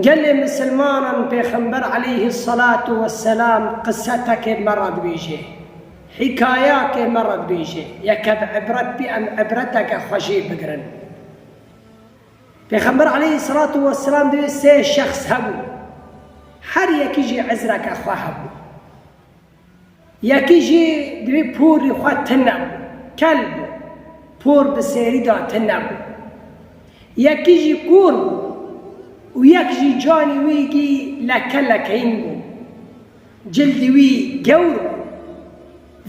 قال لي مسلمانا پیغمبر عليه الصلاة والسلام قصتك مرض بيجي حكاياك مرض بيجي يكب عبرت بي ام عبرتك خوشي بقرن. پیغمبر عليه الصلاة والسلام دي سه شخص هبو هر یکیجی عذرك خواه هبو یکیجی دوی پوری خواه تنبو کلب پور بسیری دا تنبو یکیجی کور بو و یکیجی جانی ویگی لکلکین بو جلدی وی گور بو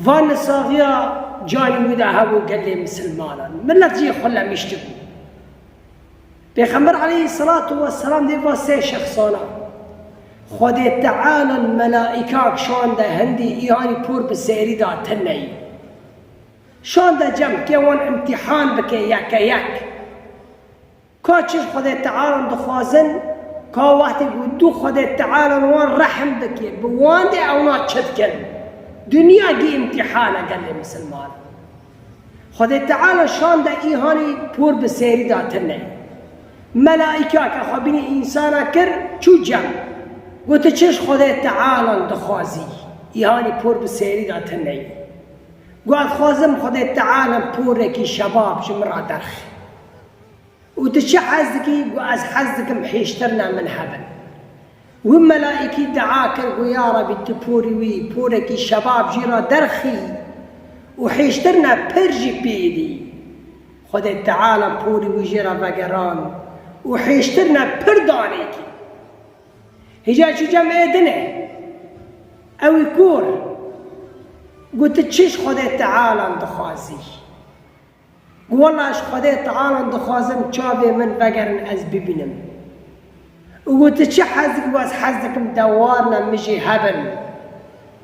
وان ساغیا جانی ویدا هبو قلی مسلمانا ملت جی خلا مشتبو. پیغمبر علیه الصلاة والسلام دی واسه شخصانا خود تعالی الملائکه شان ده هندی ایانی پور بسیری دا تنهی شان ده جمع که وان امتحان بکه یک یک که چیز خود تعالی دخوازن که وقتی دو خود تعالی وان رحم بکه بوان ده اونا چد کن دنیا گی امتحانه گل مسلمان خود تعالی شان ده ایانی پور بسیری دا تنهی ملائکه که خوابینی انسانا کر چو جمع گوته چش خدا تعالی دخوازی یعنی پور بسیری دا تنهی گواد خوازم خدا تعالی پوره کی شباب جمرا درخ و تچه حزدکی گو از حزدکم حیشترنا من هبن و ملائکی دعا کر گو یا ربی تپوری وی پوره کی شباب جیرا درخی و حیشترنا پرجی پیدی خدا تعالی پوری وی جیرا وگران و حیشترنا پردانی کی هجا چو جمع دنه اوی کور قلت چش خدا تعالی دخوازی والله اش خدا تعالی دخوازم چاوی من بگرن از ببینم وقلت چه حزك واز حزكم دوارنا مجي هبل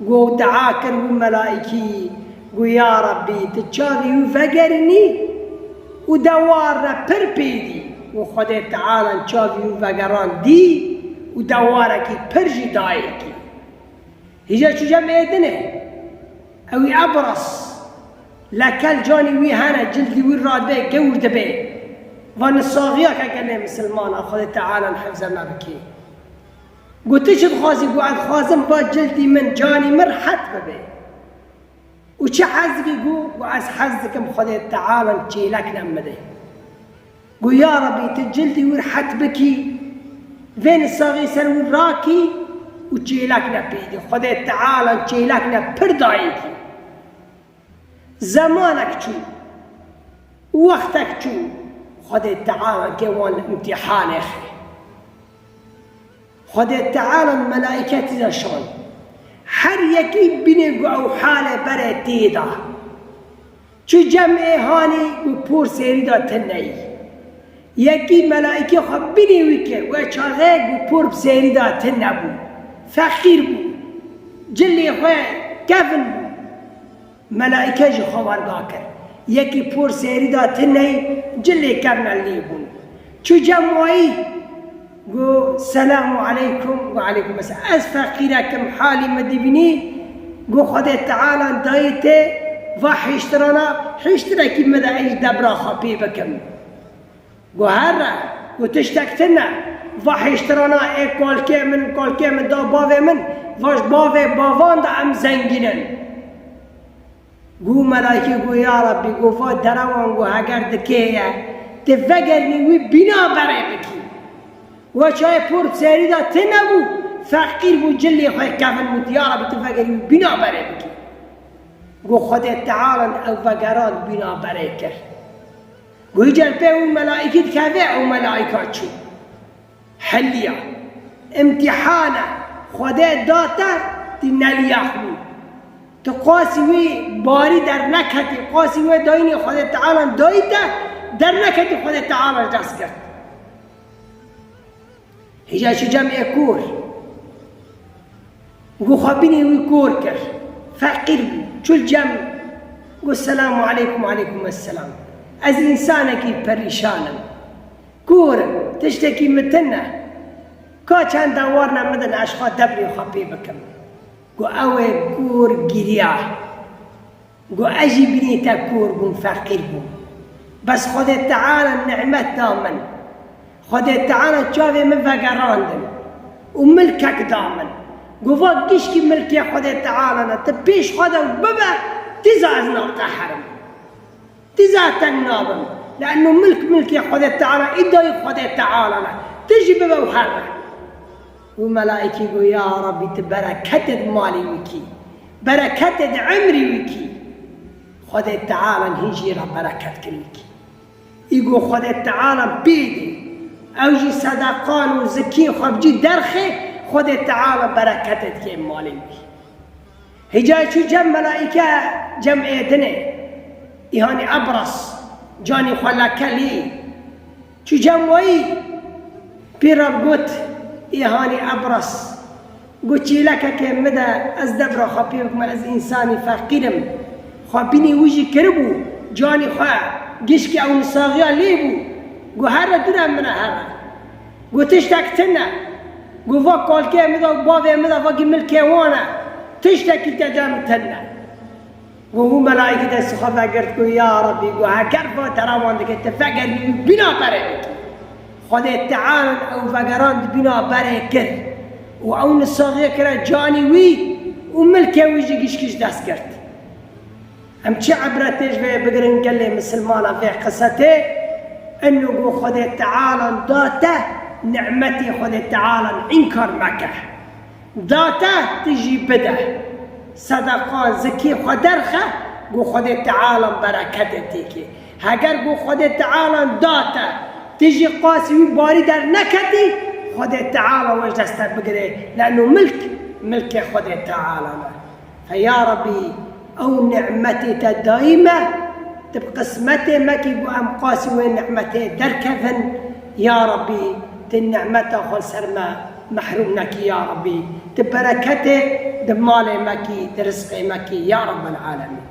قو دعاكر وملائكي قو يا ربي تشاوي وفقرني ودوارنا بربيدي وخدا تعالی چاوی وفقران دي ودواركي برجي دايكي هجا شو جمع دنه اوي ابرص لكل جاني وي هانا جلدي وي راد بي قور دبي وان الصاغيه كان مسلمان اخذ تعالى حفظنا بكي قلت شد خازي قعد خازم با جلدي من جاني مرحت ببي وش حزقي قو وعز حزكم خذ تعالى تشيلك نمده قو يا ربي تجلدي ورحت بكي وين الصاغي سنوي راكي وتشيلكنا بيدي خدا تعالى تشيلكنا بردايكي زمانك شو وقتك شو خدا تعالى كوان امتحان اخي خدا تعالى الملائكة ذا شان هر يكي بيني او حالة بري تيدا شو جمع هاني وپور سيريدا تنهي یکی ملائکه خواب بینیوی که و چاغه گو پر بسیری دا تن نبو فقیر بو جلی خواه کفن بو ملائکه جو خوارگاه کرد یکی پر سیری دا تن نهی جلی کفن اللی بون چو جمعی گو سلام علیکم و علیکم السلام از فقیره کم حالی مدی بینی گو خدا تعالی دایته و حشترانا کی مدعیش دبرا خبی بکم گو هر گو تشتکتنا وحشترانا ای کال که من دا باوه من واش باوه باوان دا ام زنگینن گو ملائکه گو یا ربی گو فا دروان گو اگر دکیه تفگرنی وی بنا برای بکی و چای پور سری دا تنبو فقیر بو جلی خواه کفن بود یا ربی تفگرنی وی بنا برای بکی گو خدا تعالی او فگران بنا برای کرد گوی جلبه اون ملائکت که اون ملائکات شو حلیا امتحانه خدا داتا تی نلیاخو تو قاسی وی باری در نکتی قاسی وی داینی خدا تعالی دایتا در نکتی خدا تعالی دست کرد هجا شو جمع کور گو خوابینی وی کور کرد فقیر چول جمع گو السلام علیکم علیکم السلام از انسانکی پریشانم کورم تشتکی متنه که چند دوارنا مدن اشخاص دبری خبی بکم گو اوه کور گریه گو اجی بینی تا کور بون فقیر بون بس خدا تعالی نعمت دامن خدا تعالى جاوه من فقراندن وملكك دامن قوات قشكي ملكي خدا تعالى تبيش خدا وببا تزاز نابتا حرم تزاز تنابن لأنه ملكي خدا تعالى إداي خدا تعالى تجي ببا وحرم وملائكي يقول يا ربي تبركت مالي وكي بركت عمري وكي خدا تعالى هيجي رب بركت كلكي يقول خدا تعالى بيدي اوجي صدقان وزكي خبجي درخي خدا تعالى بركتت كي مالي وكي هجاي شو جم ملائكة جمع ايدنه يهاني أبرص جاني خلاك لي شو جم وي بيرب قلت يهاني أبرص قلت لك كم مدى أزدبر خبيرك ما أز إنساني فقيرم خبيني وجي كربو جاني خا جيشكي أو نصاغيا ليبو قو هرا دونا من هرا قو تشتكتنا قو فاقال كي مدى وبابي مدى فاقي ملكي وانا تشتكي تجامتنا وهو ملائكة السخافة قلت يا ربي قو هكرفة ترى واندك تفقر بنا بريك خذ تعالى أو فقران بنا بريك وأون الصغير كرا جاني وي وملكي ويجي كش داس كرت هم شي عبرتش في بقرن قال لي مسلمانا في قصته انه قو خذ تعالى داته نعمتي خذ تعالى انكر مكه داته تجي بده صدقان زكي خدرخه قو خذ تعالى بركتك هاگر قو خذ تعالى داته تجي قاسي باري در نكتي خذ تعالى وش دستك بقري لانه ملك خذ تعالى فيا ربي او نعمتي دائمه تبقسمتي مكي وام قاسي وين نعمتي دركفن يا ربي تنعمته خل سرما محرومنك يا ربي تبركتي دمالي مكي ترزقي مكي يا رب العالمين.